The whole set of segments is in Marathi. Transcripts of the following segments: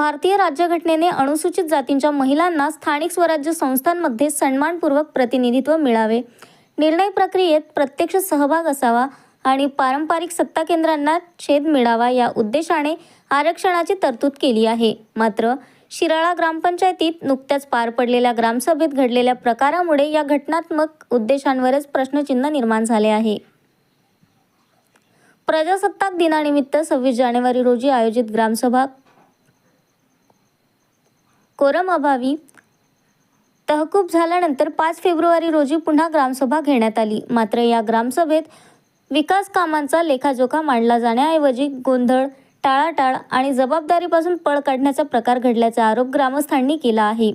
भारतीय राज्यघटनेने अनुसूचित जातींच्या महिलांना स्थानिक स्वराज्य संस्थांमध्ये सन्मानपूर्वक प्रतिनिधित्व मिळावे, निर्णय प्रक्रियेत प्रत्यक्ष सहभाग असावा आणि पारंपरिक सत्ता केंद्रांना छेद मिळावा या उद्देशाने आरक्षणाची तरतूद केली आहे। मात्र शिराळा ग्रामपंचायतीत नुकत्याच पार पडलेल्या ग्रामसभेत घडलेल्या प्रकारामुळे या घटनात्मक उद्देशांवरच प्रश्नचिन्ह निर्माण झाले आहे। प्रजासत्ताक दिनानिमित्त 26 जानेवारी रोजी आयोजित ग्रामसभा कोरम अभावी तहकूब झाल्यानंतर 5 फेब्रुवारी रोजी पुन्हा ग्रामसभा घेण्यात आली। मात्र या ग्रामसभेत विकास कामांचा लेखाजोखा मांडला जाण्याऐवजी गोंधळ, टाळाटाळ आणि जबाबदारीपासून पळ काढण्याचा प्रकार घडल्याचा आरोप ग्रामस्थांनी केला आहे।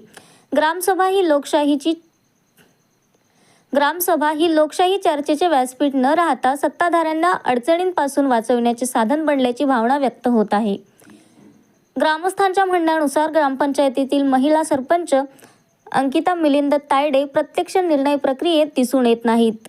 ग्रामसभा ही लोकशाही चर्चेचे व्यासपीठ न राहता सत्ताधाऱ्यांना अडचणींपासून वाचवण्याचे साधन बनल्याची भावना व्यक्त होत आहे। ग्रामस्थांच्या म्हणण्यानुसार ग्रामपंचायतीतील महिला सरपंच अंकिता मिलिंद तायडे प्रत्यक्ष निर्णय प्रक्रियेत दिसून येत नाहीत।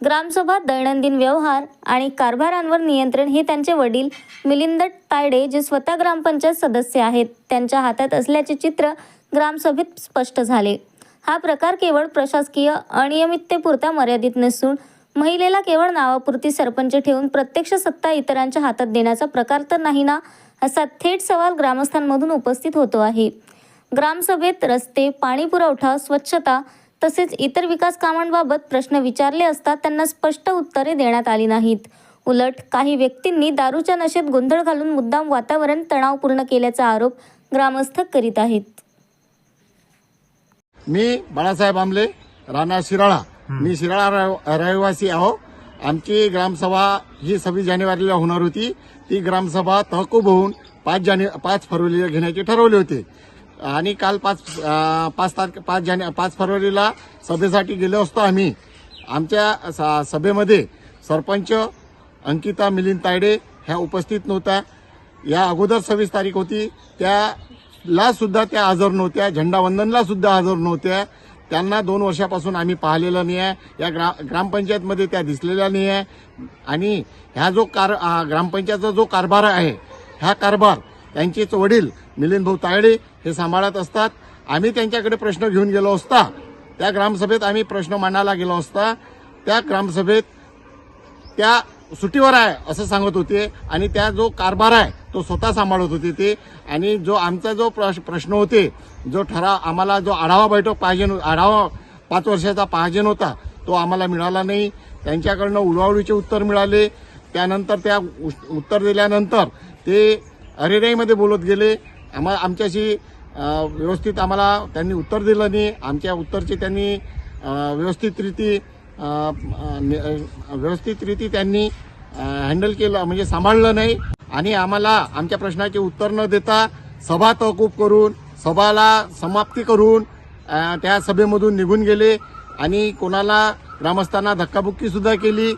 ग्रामसभा, दैनंदिन व्यवहार आणि कारभारांवर नियंत्रण हे त्यांचे वडील मिलिंद तायडे, जे स्वतः ग्रामपंचायत सदस्य आहेत, त्यांच्या हातात असल्याचे चित्र ग्रामसभेत स्पष्ट झाले। हा प्रकार केवळ प्रशासकीय अनियमिततेपुरता मर्यादित नसून महिलेला केवळ नावापुरती सरपंच ठेवून प्रत्यक्ष सत्ता इतरांच्या हातात देण्याचा प्रकार तर नाही ना, असा थेट सवाल ग्रामस्थांमधून उपस्थित होतो आहे। ग्रामसभेत रस्ते, पाणी पुरवठा, स्वच्छता तसेच इतर विकास कामांबाबत प्रश्न विचारले असता त्यांना स्पष्ट उत्तरे देण्यात आली नाहीत। उलट काही व्यक्तींनी दारूच्या नशेत गोंधळ घालून मुद्दाम वातावरण तणावपूर्ण केल्याचा आरोप ग्रामस्थ करीत आहेत। मी बाळासाहेब आमले, राणा शिराळा। मी शिराळा रहिवासी आहो। आमची ग्रामसभा ही 26 जानेवारीला होणार होती। ती ग्रामसभा तहकूब होऊन 5 फरवरीला घेण्याचे ठरवले होते आणि काल 5 फरवरीला सभेसाठी गेलो असतो आम्ही। आमच्या सभेमध्ये सरपंच अंकिता मिलिंद तायडे ह्या उपस्थित नव्हत्या। या अगोदर 26 तारीख होती, त्याला सुद्धा त्या हजर नव्हत्या, झेंडावंदनला सुद्धा हजर नव्हत्या। त्यांना 2 वर्षापासून आम्ही पाहिलेलं नाही आहे। या ग्रामपंचायतमध्ये त्या दिसलेल्या नाही आहे आणि ह्या जो ग्रामपंचायतचा जो कारभार आहे, ह्या कारभार त्यांचेच वडील मिलिंद भाऊ तायडे हे सांभाळत असतात। आम्ही त्यांच्याकडे प्रश्न घेऊन गेलो असता, त्या ग्रामसभेत आम्ही प्रश्न मांडायला गेलो असता, त्या ग्रामसभेत त्या सुट्टीवर आहे असं सांगत होते आणि त्या जो कारभार आहे तो स्वतः सांभाळत होते ते। आणि जो आमचा जो प्रश्न होते, जो ठराव आम्हाला जो आढावा बैठक पाहिजे, आढावा 5 वर्षाचा पाहिजे होता, तो आम्हाला मिळाला नाही। त्यांच्याकडनं उडवाउडीचे उत्तर मिळाले। त्यानंतर त्या उत्तर दिल्यानंतर ते अरेराईमध्ये बोलत गेले। आमच्याशी व्यवस्थित आम्हाला त्यांनी उत्तर दिलं नाही। आमच्या उत्तरचे त्यांनी व्यवस्थितरीती त्यांनी हँडल केलं, म्हणजे सांभाळलं नाही आणि आम्हाला आमच्या प्रश्नाचे उत्तर न देता सभा तहकूब करून, सभाला समाप्ती करून त्या सभेमधून निघून गेले आणि कोणाला ग्रामस्थांना धक्काबुक्की सुद्धा केली।